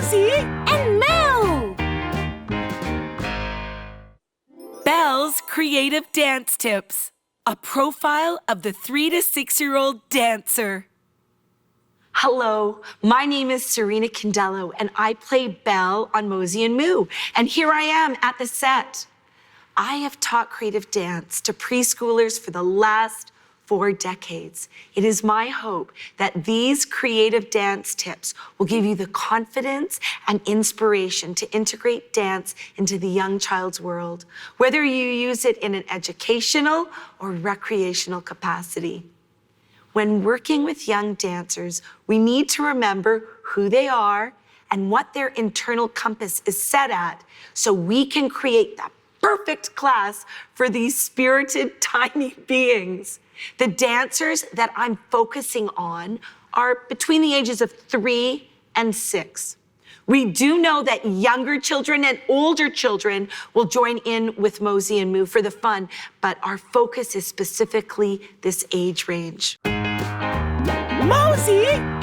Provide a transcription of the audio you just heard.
MOSI and Moo! Belle's Creative Dance Tips, a profile of the 3 to 6-year-old dancer. Hello, my name is Serena Candello, and I play Belle on MOSI and Moo. And here I am at the set. I have taught creative dance to preschoolers for the last 4 decades. It is my hope that these creative dance tips will give you the confidence and inspiration to integrate dance into the young child's world, whether you use it in an educational or recreational capacity. When working with young dancers, we need to remember who they are and what their internal compass is set at so we can create that perfect class for these spirited tiny beings. The dancers that I'm focusing on are between the ages of 3 and 6. We do know that younger children and older children will join in with MOSI and Moo for the fun, but our focus is specifically this age range. MOSI